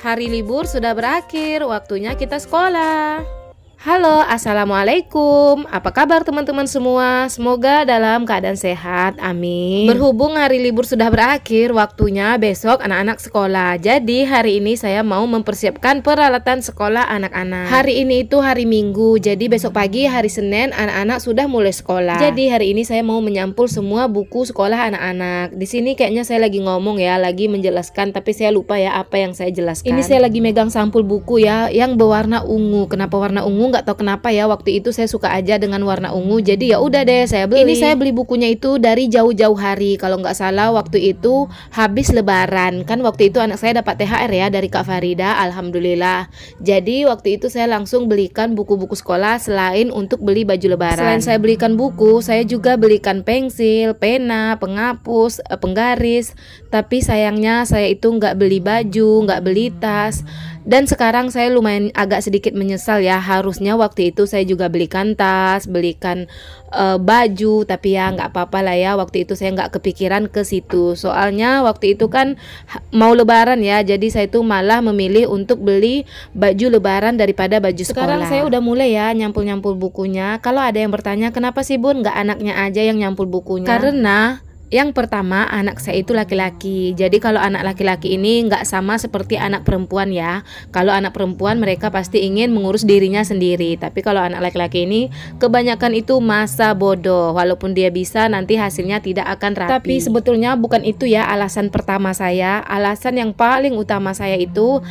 Hari libur sudah berakhir, waktunya kita sekolah. Halo, assalamualaikum. Apa kabar teman-teman semua? Semoga dalam keadaan sehat, amin. Berhubung hari libur sudah berakhir, waktunya besok anak-anak sekolah. Jadi hari ini saya mau mempersiapkan peralatan sekolah anak-anak. Hari ini itu hari Minggu, jadi besok pagi hari Senin anak-anak sudah mulai sekolah. Jadi hari ini saya mau menyampul semua buku sekolah anak-anak. Di sini kayaknya saya lagi ngomong ya, lagi menjelaskan, tapi saya lupa ya apa yang saya jelaskan. Ini saya lagi megang sampul buku ya, yang berwarna ungu. Kenapa warna ungu? Nggak tahu kenapa ya, waktu itu saya suka aja dengan warna ungu, jadi ya udah deh saya beli. Ini saya beli bukunya itu dari jauh-jauh hari, kalau nggak salah waktu itu habis lebaran kan, waktu itu anak saya dapat THR ya dari Kak Farida, alhamdulillah. Jadi waktu itu saya langsung belikan buku-buku sekolah selain untuk beli baju lebaran. Selain saya belikan buku, saya juga belikan pensil, pena, penghapus, penggaris. Tapi sayangnya saya itu nggak beli baju, nggak beli tas. Dan sekarang saya lumayan agak sedikit menyesal ya, harusnya waktu itu saya juga belikan tas, belikan baju, tapi ya nggak apa-apa lah ya, waktu itu saya nggak kepikiran ke situ. Soalnya waktu itu kan mau lebaran ya, jadi saya itu malah memilih untuk beli baju lebaran daripada baju sekolah. Sekarang saya udah mulai ya nyampul-nyampul bukunya. Kalau ada yang bertanya kenapa sih Bun nggak anaknya aja yang nyampul bukunya? Karena yang pertama, anak saya itu laki-laki. Jadi kalau anak laki-laki ini nggak sama seperti anak perempuan ya. Kalau anak perempuan mereka pasti ingin mengurus dirinya sendiri. Tapi kalau anak laki-laki ini kebanyakan itu masa bodoh. Walaupun dia bisa, nanti hasilnya tidak akan rapi. Tapi sebetulnya bukan itu ya alasan pertama saya. Alasan yang paling utama saya itu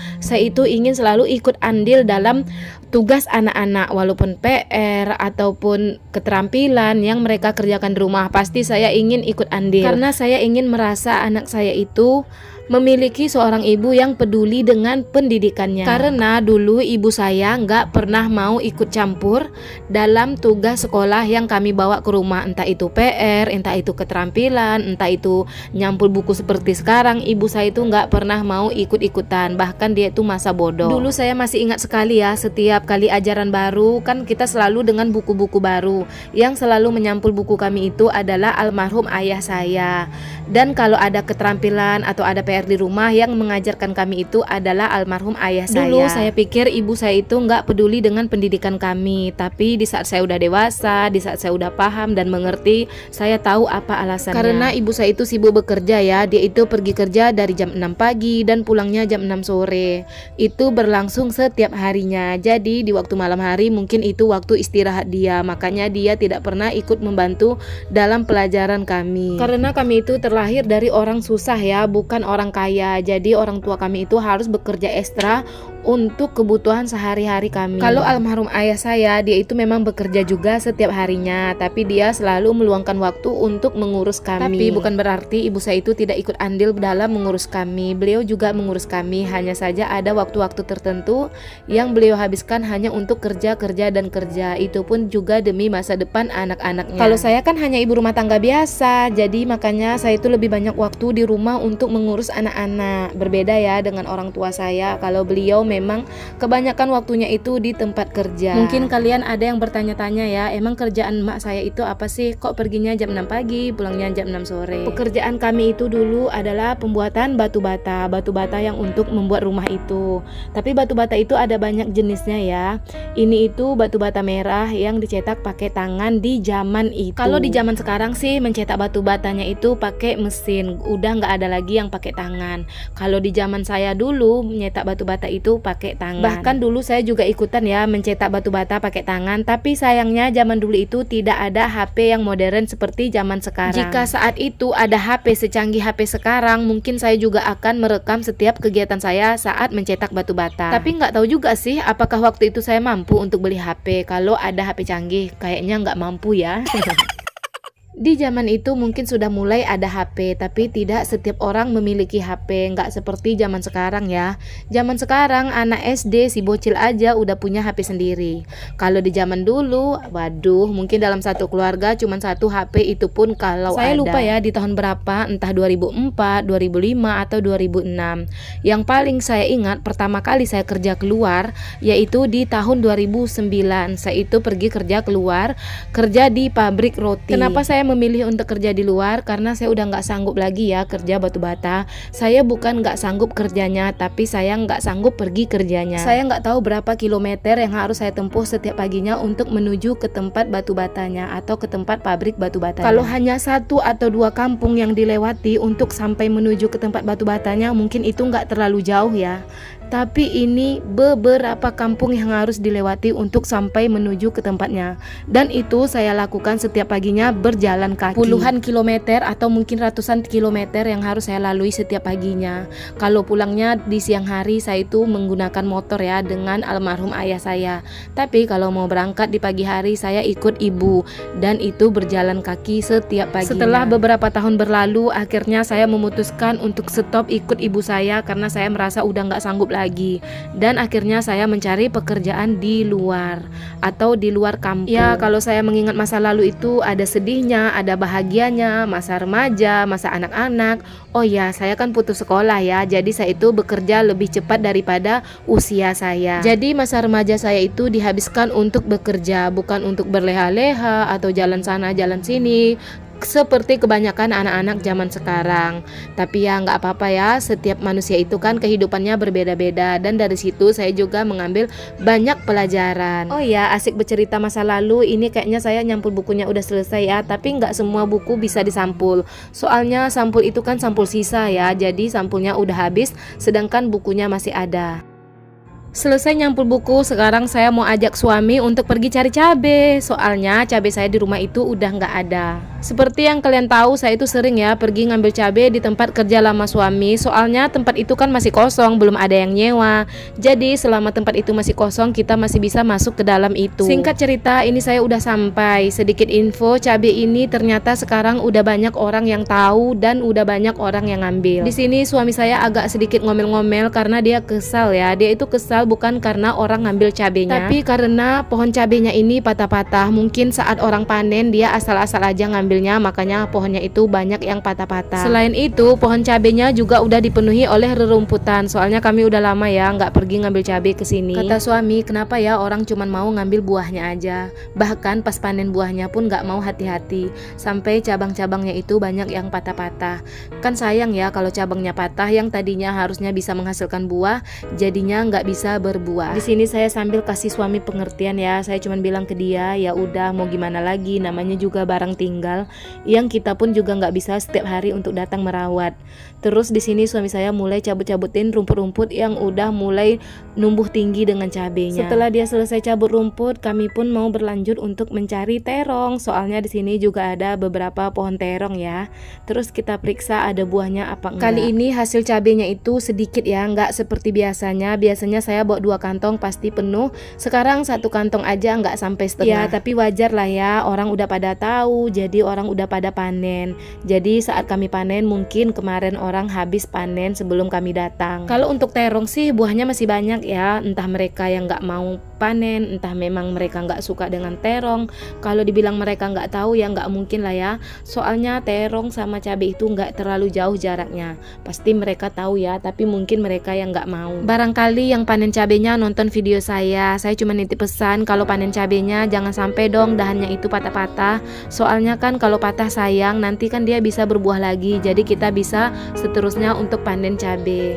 ingin selalu ikut andil dalam tugas anak-anak, walaupun PR ataupun keterampilan yang mereka kerjakan di rumah, pasti saya ingin ikut andil. Karena saya ingin merasa anak saya itu memiliki seorang ibu yang peduli dengan pendidikannya. Karena dulu ibu saya nggak pernah mau ikut campur dalam tugas sekolah yang kami bawa ke rumah, entah itu PR, entah itu keterampilan, entah itu nyampul buku seperti sekarang. Ibu saya itu nggak pernah mau ikut-ikutan, bahkan dia itu masa bodoh. Dulu saya masih ingat sekali ya, setiap kali ajaran baru kan kita selalu dengan buku-buku baru. Yang selalu menyampul buku kami itu adalah almarhum ayah saya. Dan kalau ada keterampilan atau ada PR di rumah, yang mengajarkan kami itu adalah almarhum ayah saya. Dulu saya pikir ibu saya itu nggak peduli dengan pendidikan kami, tapi di saat saya udah dewasa, di saat saya udah paham dan mengerti, saya tahu apa alasannya. Karena ibu saya itu sibuk bekerja ya, dia itu pergi kerja dari jam 6 pagi dan pulangnya jam 6 sore. Itu berlangsung setiap harinya. Jadi di waktu malam hari mungkin itu waktu istirahat dia, makanya dia tidak pernah ikut membantu dalam pelajaran kami. Karena kami itu terlahir dari orang susah ya, bukan orang kaya. Jadi orang tua kami itu harus bekerja ekstra untuk kebutuhan sehari-hari kami. Kalau almarhum ayah saya, dia itu memang bekerja juga setiap harinya, tapi dia selalu meluangkan waktu untuk mengurus kami. Tapi bukan berarti ibu saya itu tidak ikut andil dalam mengurus kami. Beliau juga mengurus kami, hanya saja ada waktu-waktu tertentu yang beliau habiskan hanya untuk kerja dan kerja. Itu pun juga demi masa depan anak-anaknya. Kalau saya kan hanya ibu rumah tangga biasa, jadi makanya saya itu lebih banyak waktu di rumah untuk mengurus anak-anak. Berbeda ya dengan orang tua saya, kalau beliau memang kebanyakan waktunya itu di tempat kerja. Mungkin kalian ada yang bertanya-tanya ya, emang kerjaan emak saya itu apa sih? Kok perginya jam 6 pagi, pulangnya jam 6 sore? Pekerjaan kami itu dulu adalah pembuatan batu bata yang untuk membuat rumah itu. Tapi batu bata itu ada banyak jenisnya ya. Ini itu batu bata merah yang dicetak pakai tangan di zaman itu. Kalau di zaman sekarang sih mencetak batu batanya itu pakai mesin, udah nggak ada lagi yang pakai tangan. Kalau di zaman saya dulu mencetak batu bata itu pakai tangan. Bahkan dulu saya juga ikutan ya mencetak batu bata pakai tangan, tapi sayangnya zaman dulu itu tidak ada HP yang modern seperti zaman sekarang. Jika saat itu ada HP secanggih HP sekarang, mungkin saya juga akan merekam setiap kegiatan saya saat mencetak batu bata. Tapi nggak tahu juga sih apakah waktu itu saya mampu untuk beli HP. Kalau ada HP canggih, kayaknya nggak mampu ya. Di zaman itu mungkin sudah mulai ada HP, tapi tidak setiap orang memiliki HP, nggak seperti zaman sekarang ya. Zaman sekarang anak SD si bocil aja udah punya HP sendiri. Kalau di zaman dulu, waduh, mungkin dalam satu keluarga cuma satu HP, itu pun kalau saya ada. Lupa ya di tahun berapa, entah 2004, 2005 atau 2006. Yang paling saya ingat pertama kali saya kerja keluar yaitu di tahun 2009. Saya itu pergi kerja keluar, kerja di pabrik roti. Kenapa saya memilih untuk kerja di luar karena saya udah nggak sanggup lagi ya kerja batu bata. Saya bukan nggak sanggup kerjanya, tapi saya nggak sanggup pergi kerjanya. Saya nggak tahu berapa kilometer yang harus saya tempuh setiap paginya untuk menuju ke tempat batu batanya atau ke tempat pabrik batu batanya. Kalau hanya 1 atau 2 kampung yang dilewati untuk sampai menuju ke tempat batu batanya, mungkin itu nggak terlalu jauh ya. Tapi ini beberapa kampung yang harus dilewati untuk sampai menuju ke tempatnya. Dan itu saya lakukan setiap paginya berjalan kaki. Puluhan kilometer atau mungkin ratusan kilometer yang harus saya lalui setiap paginya. Kalau pulangnya di siang hari, saya itu menggunakan motor ya dengan almarhum ayah saya. Tapi kalau mau berangkat di pagi hari, saya ikut ibu. Dan itu berjalan kaki setiap paginya. Setelah beberapa tahun berlalu, akhirnya saya memutuskan untuk stop ikut ibu saya karena saya merasa udah nggak sanggup lagi. Dan akhirnya saya mencari pekerjaan di luar atau di luar kampung. Ya, kalau saya mengingat masa lalu itu ada sedihnya, ada bahagianya, masa remaja, masa anak-anak. Oh ya, saya kan putus sekolah ya, jadi saya itu bekerja lebih cepat daripada usia saya. Jadi masa remaja saya itu dihabiskan untuk bekerja, bukan untuk berleha-leha atau jalan sana jalan sini seperti kebanyakan anak-anak zaman sekarang. Tapi ya nggak apa-apa ya, setiap manusia itu kan kehidupannya berbeda-beda. Dan dari situ saya juga mengambil banyak pelajaran. Oh ya, asik bercerita masa lalu. Ini kayaknya saya nyampul bukunya udah selesai ya, tapi nggak semua buku bisa disampul. Soalnya sampul itu kan sampul sisa ya, jadi sampulnya udah habis, sedangkan bukunya masih ada. Selesai nyampul buku, sekarang saya mau ajak suami untuk pergi cari cabai. Soalnya cabai saya di rumah itu udah nggak ada. Seperti yang kalian tahu, saya itu sering ya pergi ngambil cabai di tempat kerja lama suami. Soalnya tempat itu kan masih kosong, belum ada yang nyewa. Jadi selama tempat itu masih kosong, kita masih bisa masuk ke dalam itu. Singkat cerita, ini saya udah sampai. Sedikit info, cabai ini ternyata sekarang udah banyak orang yang tahu dan udah banyak orang yang ngambil. Di sini suami saya agak sedikit ngomel-ngomel karena dia kesal ya. Dia itu kesal bukan karena orang ngambil cabenya, tapi karena pohon cabenya ini patah-patah. Mungkin saat orang panen dia asal-asal aja ngambilnya, makanya pohonnya itu banyak yang patah-patah. Selain itu, pohon cabenya juga udah dipenuhi oleh rerumputan. Soalnya kami udah lama ya nggak pergi ngambil cabai ke sini. Kata suami, kenapa ya orang cuman mau ngambil buahnya aja? Bahkan pas panen buahnya pun nggak mau hati-hati, sampai cabang-cabangnya itu banyak yang patah-patah. Kan sayang ya kalau cabangnya patah, yang tadinya harusnya bisa menghasilkan buah, jadinya nggak bisa berbuah. Di sini saya sambil kasih suami pengertian ya. Saya cuma bilang ke dia, ya udah mau gimana lagi, namanya juga barang tinggal yang kita pun juga nggak bisa setiap hari untuk datang merawat. Terus di sini suami saya mulai cabut-cabutin rumput-rumput yang udah mulai numbuh tinggi dengan cabenya. Setelah dia selesai cabut rumput, kami pun mau berlanjut untuk mencari terong. Soalnya di sini juga ada beberapa pohon terong ya. Terus kita periksa ada buahnya apa enggak. Kali ini hasil cabenya itu sedikit ya, nggak seperti biasanya. Biasanya saya bawa 2 kantong pasti penuh. Sekarang 1 kantong aja nggak sampai setengah. Ya tapi wajar lah ya, orang udah pada tahu, jadi orang udah pada panen. Jadi saat kami panen, mungkin kemarin orang habis panen sebelum kami datang. Kalau untuk terong sih buahnya masih banyak ya. Entah mereka yang nggak mau panen, entah memang mereka nggak suka dengan terong. Kalau dibilang mereka nggak tahu ya nggak mungkin lah ya. Soalnya terong sama cabai itu nggak terlalu jauh jaraknya. Pasti mereka tahu ya, tapi mungkin mereka yang nggak mau. Barangkali yang panen cabenya nonton video saya cuma nitip pesan kalau panen cabenya jangan sampai dong dahannya itu patah-patah. Soalnya kan kalau patah sayang, nanti kan dia bisa berbuah lagi. Jadi kita bisa seterusnya untuk panen cabai.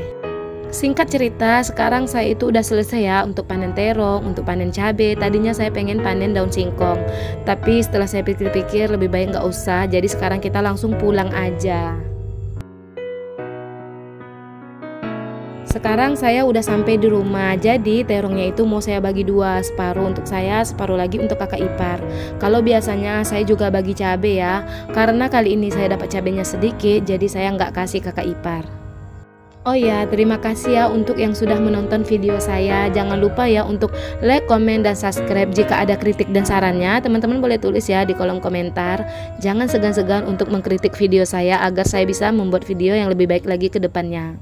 Singkat cerita, sekarang saya itu udah selesai ya untuk panen terong, untuk panen cabai. Tadinya saya pengen panen daun singkong, tapi setelah saya pikir-pikir lebih baik nggak usah. Jadi sekarang kita langsung pulang aja. Sekarang saya udah sampai di rumah. Jadi terongnya itu mau saya bagi 2, separuh untuk saya, separuh lagi untuk kakak ipar. Kalau biasanya saya juga bagi cabai ya, karena kali ini saya dapat cabainya sedikit, jadi saya nggak kasih kakak ipar. Oh ya, terima kasih ya untuk yang sudah menonton video saya. Jangan lupa ya untuk like, komen, dan subscribe. Jika ada kritik dan sarannya, teman-teman boleh tulis ya di kolom komentar. Jangan segan-segan untuk mengkritik video saya agar saya bisa membuat video yang lebih baik lagi ke depannya.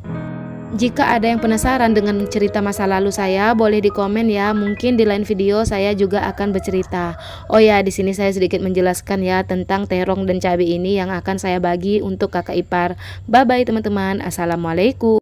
Jika ada yang penasaran dengan cerita masa lalu saya, boleh di komen ya. Mungkin di lain video saya juga akan bercerita. Oh ya, di sini saya sedikit menjelaskan ya tentang terong dan cabai ini yang akan saya bagi untuk kakak ipar. Bye bye teman-teman. Assalamualaikum.